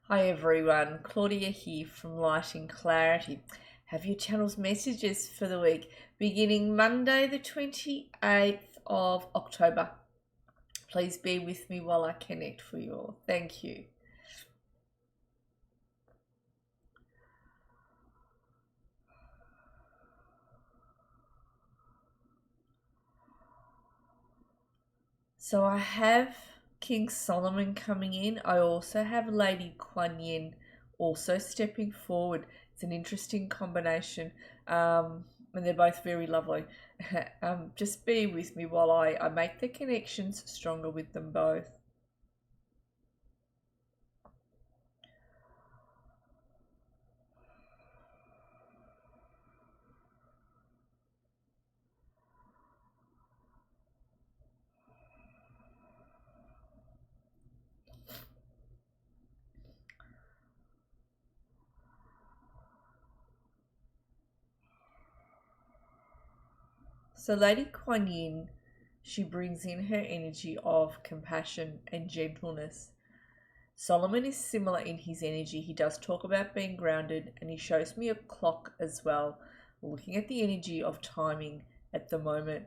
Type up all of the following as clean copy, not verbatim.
Hi everyone, Claudia here from Light and Clarity. Have your channel's messages for the week beginning Monday the 28th of October. Please be with me while I connect for you all. Thank you. So I have King Solomon coming in. I also have Lady Kuan Yin also stepping forward. It's an interesting combination, and they're both very lovely. Just be with me while I make the connections stronger with them both. So Lady Kuan Yin, she brings in her energy of compassion and gentleness. Solomon is similar in his energy. He does talk about being grounded, and he shows me a clock as well, looking at the energy of timing at the moment.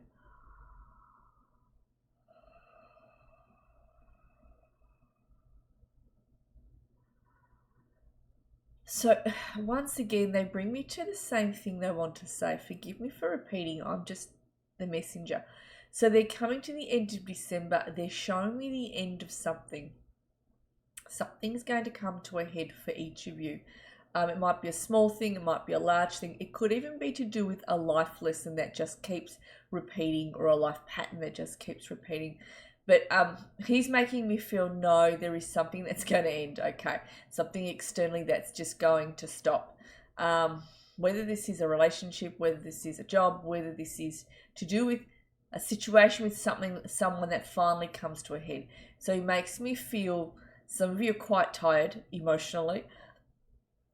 So once again, they bring me to the same thing they want to say. Forgive me for repeating, I'm just the messenger. So they're coming to the end of December. They're showing me the end of something. Something's going to come to a head for each of you. It might be a small thing, it might be a large thing. It could even be to do with a life lesson that just keeps repeating, or a life pattern that just keeps repeating. But he's making me feel, no, there is something that's going to end, okay? Something externally that's just going to stop. Whether this is a relationship, whether this is a job, whether this is to do with a situation with someone that finally comes to a head. So he makes me feel, some of you are quite tired emotionally.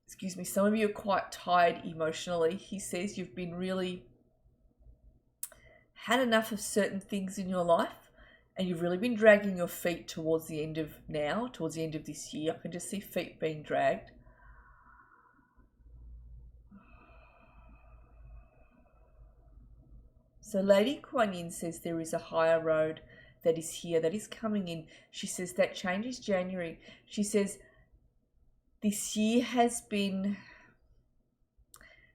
Excuse me, some of you are quite tired emotionally. He says you've been really had enough of certain things in your life, and you've really been dragging your feet towards the end of this year. I can just see feet being dragged. So Lady Kuan Yin says there is a higher road that is here, that is coming in. She says that change is January. She says this year has been,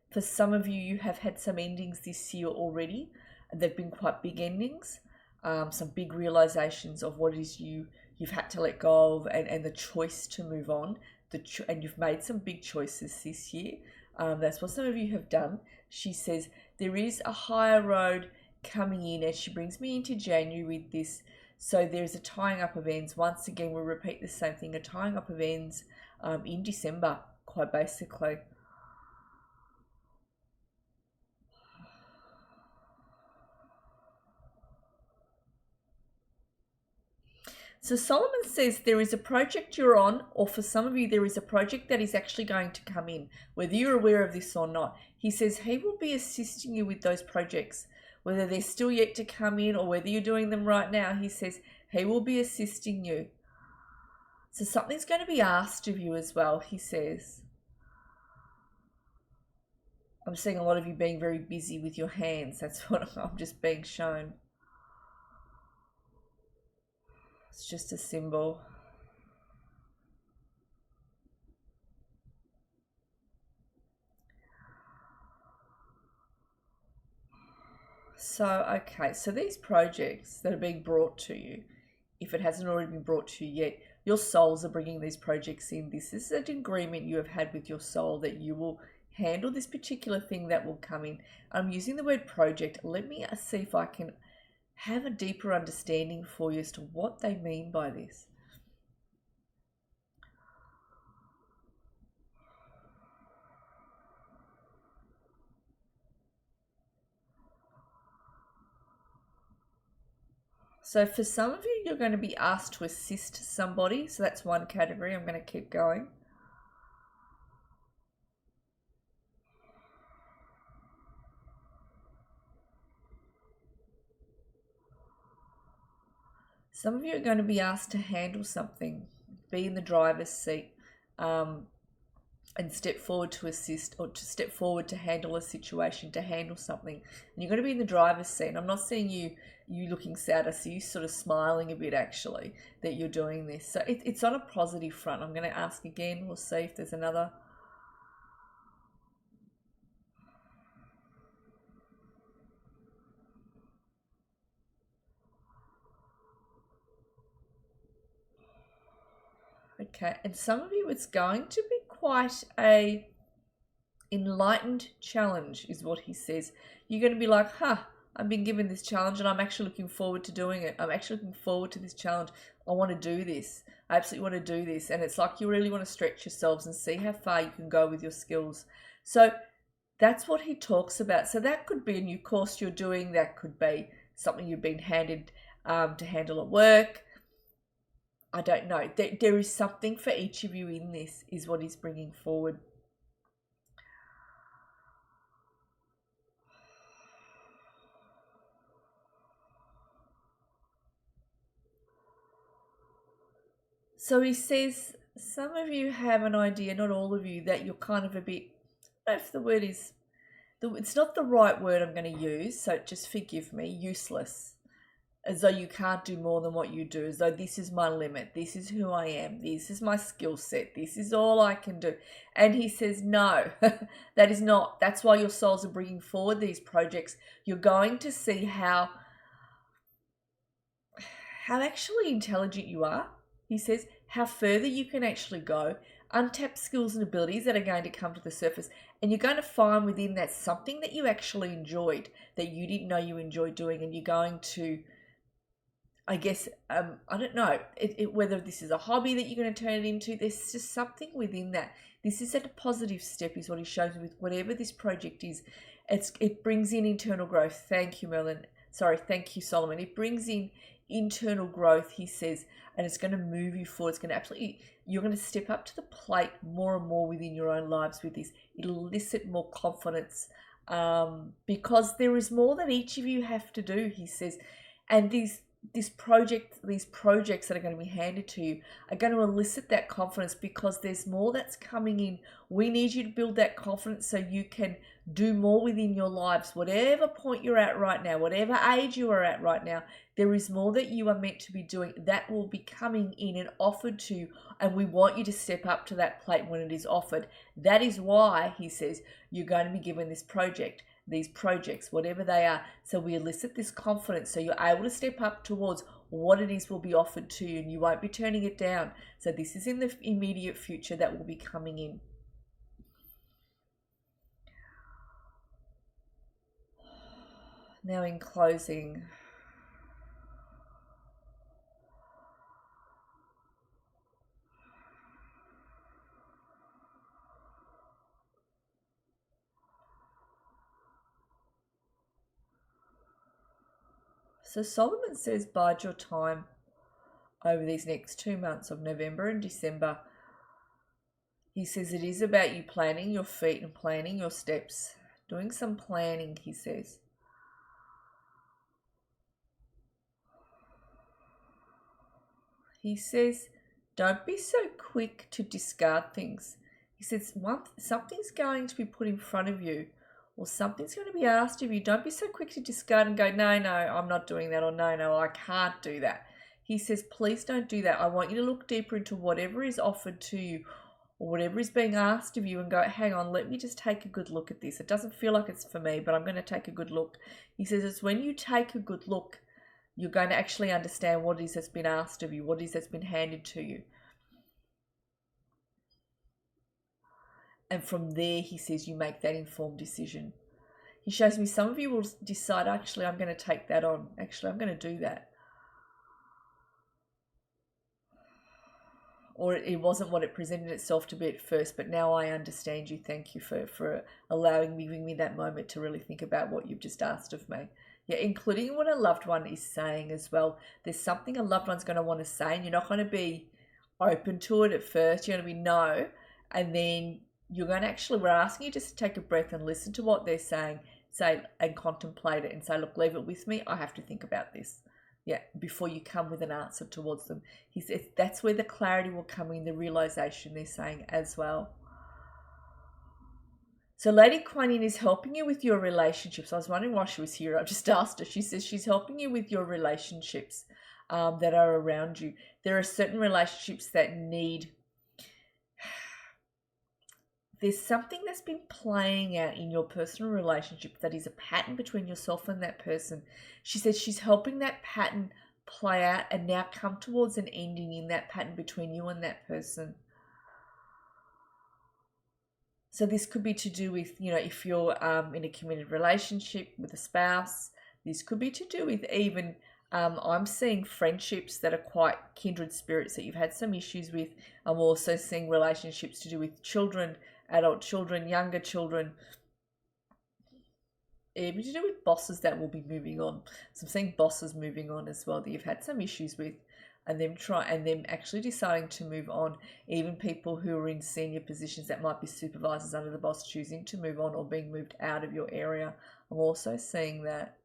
for some of you, you have had some endings this year already. They've been quite big endings, some big realizations of what it is you've had to let go of, and the choice to move on. And you've made some big choices this year. That's what some of you have done. She says there is a higher road coming in, and she brings me into January with this. So there's a tying up of ends. Once again, we'll repeat the same thing, a tying up of ends in December, quite basically. So Solomon says there is a project you're on, or for some of you, there is a project that is actually going to come in, whether you're aware of this or not. He says he will be assisting you with those projects, whether they're still yet to come in or whether you're doing them right now. He says he will be assisting you. So something's going to be asked of you as well, he says. I'm seeing a lot of you being very busy with your hands. That's what I'm just being shown. It's just a symbol. So, okay, so these projects that are being brought to you, if it hasn't already been brought to you yet, your souls are bringing these projects in. This is an agreement you have had with your soul that you will handle this particular thing that will come in. I'm using the word project. Let me see if I can have a deeper understanding for you as to what they mean by this. So for some of you, you're going to be asked to assist somebody. So that's one category. I'm going to keep going. Some of you are going to be asked to handle something, be in the driver's seat. and step forward to assist, or to step forward to handle a situation, to handle something. And you're going to be in the driver's seat. I'm not seeing you looking sad. I see you sort of smiling a bit, actually, that you're doing this. So it's on a positive front. I'm going to ask again. We'll see if there's another. Okay, and some of you, it's going to be quite a enlightened challenge, is what he says. You're going to be like, I've been given this challenge and I'm actually looking forward to doing it. I'm actually looking forward to this challenge. I want to do this. I absolutely want to do this. And it's like you really want to stretch yourselves and see how far you can go with your skills. So that's what he talks about. So that could be a new course you're doing. That could be something you've been handed to handle at work. I don't know. There is something for each of you in this, is what he's bringing forward. So he says, some of you have an idea, not all of you, that you're kind of a bit, I don't know if the word is, it's not the right word I'm going to use, so just forgive me, useless. As though you can't do more than what you do, as though this is my limit, this is who I am, this is my skill set, this is all I can do. And he says, no, that is not. That's why your souls are bringing forward these projects. You're going to see how actually intelligent you are, he says, how further you can actually go, untapped skills and abilities that are going to come to the surface. And you're going to find within that something that you actually enjoyed, that you didn't know you enjoyed doing, and you're going to, I guess, I don't know whether this is a hobby that you're going to turn it into. There's just something within that. This is a positive step, is what he shows me with whatever this project is. It brings in internal growth. Thank you, Merlin. Sorry, thank you, Solomon. It brings in internal growth, he says, and it's going to move you forward. It's going to absolutely, you're going to step up to the plate more and more within your own lives with this. It'll elicit more confidence, because there is more that each of you have to do, he says. And these projects that are going to be handed to you are going to elicit that confidence, because there's more that's coming in. We need you to build that confidence so you can do more within your lives. Whatever point you're at right now, whatever age you are at right now, there is more that you are meant to be doing that will be coming in and offered to you, and we want you to step up to that plate when it is offered. That is why, he says, you're going to be given this project, these projects, whatever they are. So we elicit this confidence so you're able to step up towards what it is will be offered to you, and you won't be turning it down. So this is in the immediate future that will be coming in. Now, in closing, so Solomon says, bide your time over these next 2 months of November and December. He says it is about you planting your feet and planning your steps, doing some planning, he says. He says, don't be so quick to discard things. He says, something's going to be put in front of you, or something's going to be asked of you. Don't be so quick to discard and go, no, I'm not doing that, or no, I can't do that. He says, please don't do that. I want you to look deeper into whatever is offered to you, or whatever is being asked of you, and go, hang on, let me just take a good look at this. It doesn't feel like it's for me, but I'm going to take a good look. He says, it's when you take a good look, you're going to actually understand what it is that's been asked of you, what it is that's been handed to you. And from there, he says, you make that informed decision. He shows me some of you will decide, actually, I'm going to take that on. Actually, I'm going to do that. Or it wasn't what it presented itself to be at first, but now I understand you. Thank you for allowing me, giving me that moment to really think about what you've just asked of me. Yeah, including what a loved one is saying as well. There's something a loved one's going to want to say, and you're not going to be open to it at first. You're going to be no, and then you're going to actually, we're asking you just to take a breath and listen to what they're saying, say, and contemplate it and say, look, leave it with me. I have to think about this. Yeah, before you come with an answer towards them. He says that's where the clarity will come in, the realization, they're saying as well. So Lady Kuan Yin is helping you with your relationships. I was wondering why she was here. I just asked her. She says she's helping you with your relationships that are around you. There are certain relationships that need... There's something that's been playing out in your personal relationship that is a pattern between yourself and that person. She says she's helping that pattern play out and now come towards an ending in that pattern between you and that person. So this could be to do with, if you're in a committed relationship with a spouse. This could be to do with even, I'm seeing friendships that are quite kindred spirits that you've had some issues with. I'm also seeing relationships to do with children, adult children, younger children. Even to do with bosses that will be moving on. So I'm seeing bosses moving on as well that you've had some issues with, and them actually deciding to move on. Even people who are in senior positions that might be supervisors under the boss choosing to move on or being moved out of your area. I'm also seeing that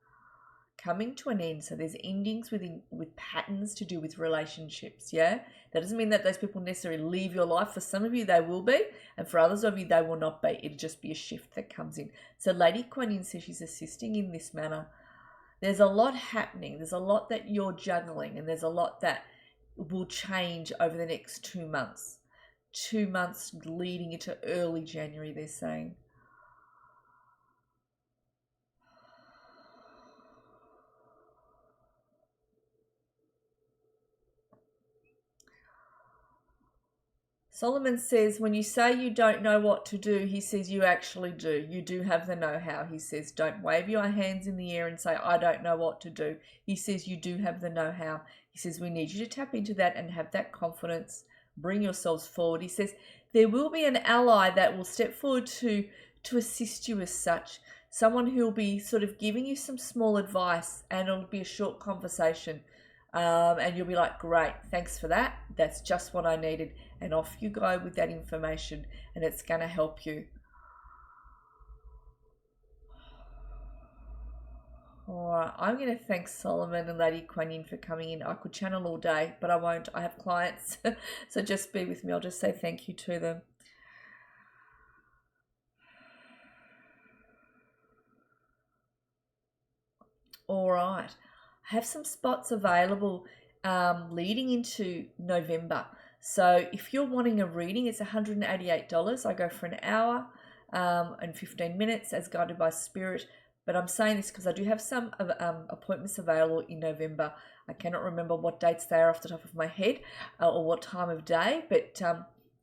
coming to an end. So there's endings with patterns to do with relationships. Yeah, that doesn't mean that those people necessarily leave your life. For some of you they will be, and for others of you they will not be. It'll just be a shift that comes in. So Lady Kuan Yin says she's assisting in this manner. There's a lot happening. There's a lot that you're juggling, and there's a lot that will change over the next 2 months. 2 months leading into early January, they're saying. Solomon says, when you say you don't know what to do, he says you actually do. You do have the know-how. He says, don't wave your hands in the air and say, I don't know what to do. He says you do have the know-how. He says we need you to tap into that and have that confidence. Bring yourselves forward. He says there will be an ally that will step forward to assist you as such. Someone who will be sort of giving you some small advice, and it'll be a short conversation. And you'll be like, great, thanks for that. That's just what I needed. And off you go with that information, and it's going to help you. All right, I'm going to thank Solomon and Lady Kuan Yin for coming in. I could channel all day, but I won't. I have clients, so just be with me. I'll just say thank you to them. All right, I have some spots available leading into November. So if you're wanting a reading, it's $188. I go for an hour and 15 minutes as guided by Spirit. But I'm saying this because I do have some appointments available in November. I cannot remember what dates they are off the top of my head or what time of day, but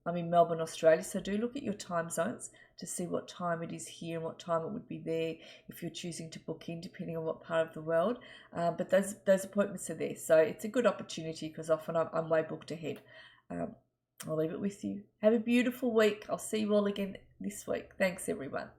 I'm in Melbourne, Australia, so do look at your time zones to see what time it is here and what time it would be there if you're choosing to book in, depending on what part of the world. But those appointments are there, so it's a good opportunity because often I'm way booked ahead. I'll leave it with you. Have a beautiful week. I'll see you all again this week. Thanks, everyone.